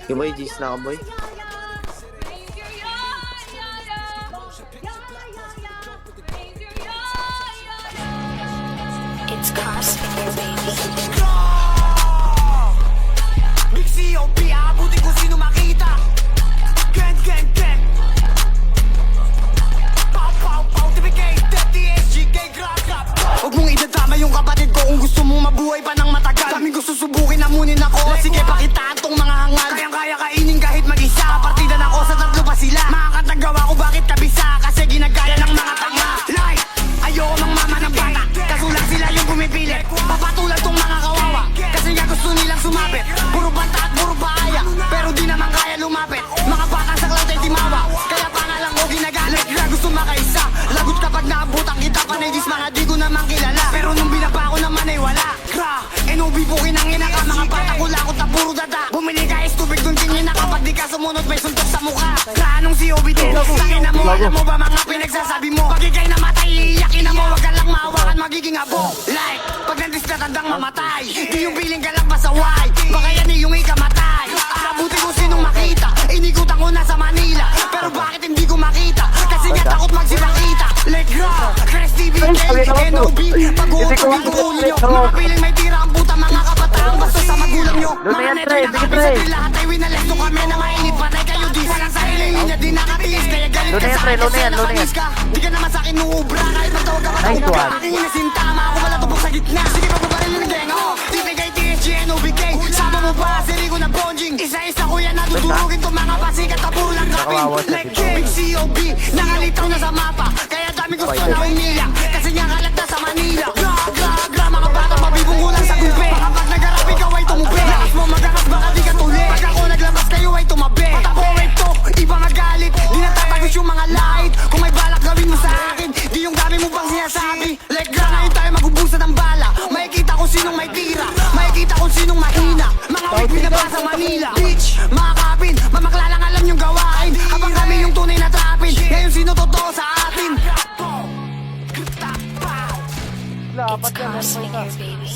Sige boy, G's na ka boy. It's Crossfire, baby. Big C.O.B. Aabutin kung sino makita. Gang, gang, gang. Pow, pow, pow. TPK, TSG, grab, grab. Huwag mong idadama yung kapatid ko kung gusto mong mabuhay pa ng matagal. Daming gusto subukin, namunin ako. Sige, pakitaan tong mga hangal. Kayang-kaya kainin kahit mag-isa. Partida na ko sa tatlo pa sila. Makakatagawa ko bakit kabisa. Kasi ginagaya ng mga tanga. Like, ayoko mang mama ng bata. Kaso lang sila yung pumipilit. Papatulan tong mga kawawa. Kasi nga gusto nilang sumapit. Puro banta at puro baaya. Pero di naman kaya lumapit. Mga batang sa cloud ay timawa. Kaya pangalan ko ginagalit. Gusto makaisa. Lagot kapag naabutan kita. Panay dis mga di ko naman kilala. Pero nung binaba ko naman ay wala. Gra, NOB po kinangina ka. Mga bata ko lakot na puro dada. Bumili ka is tubig dun tingin na kapag di ka sumunod may suntok sa mukha. Gra, anong COB din? Tangin na mo, alam mo ba mga pinagsasabi mo? Pag ikay namatay, iiyakin na mo. Wag ka lang maawakan, magiging abo. Like, pag nandis na tandang mamatay. Di yung piling ka lang pasaway. Baka yan yung ikamatay. Arabuti ko sinong makita. Inikutan ko na sa Manila. Pero bakit hindi ko makita? Kasi nga takot magsipakita. Like Gra, Chris TV, NOB. Pag-uot pag yung ulo nyo. Mga piling may tira ang puta mga kabataan. Basta sa magulang nyo. Mga neto yung nakapis at lahat ay winalesto kami na mainit. Patay kayo di. Walang sariling linya di nakatiis. Kaya galit ka sa akin kasi nakamiss ka. Di ka naman sa akin nuubra. Kahit magtawag ka matawag ka. Aking inasintama ako wala tubok sa gitna. Sige pagpaparin na ng gang ako. TPK, TSG, NOBK. Sama mo ba si Rico na bonjing? Isa-isa ko yan natutulugin tong mga pasikat na puro lang kapin. Like Big COB, nakalitaw na sa mapa. Kaya dami gusto na umiyak. Kasi nga kalat na sa Manila. Gra, gra, gra, mga bata mabibong ulang sa gumpe. Kapag nagarap ikaw ay tumubi. Lakas mo magakas baka di ka tuli. Pag ako naglabas kayo ay tumabi. Tapo ito, iba magalit. Di natatagos yung mga light. Kung may balak gawin mo sa akin, di yung dami mo bang sinasabi. Like gra, ngayon tayo magubusan ng bala. Makikita kung sinong may tira. Makikita kung sinong mahina. Mga weak binaba sa Manila. Bitch, mga kapin, mamaklalang alam yung gawain. Habang kami yung tunay na trapin. Ngayon sino totoo sa atin? It's Crossfire, baby.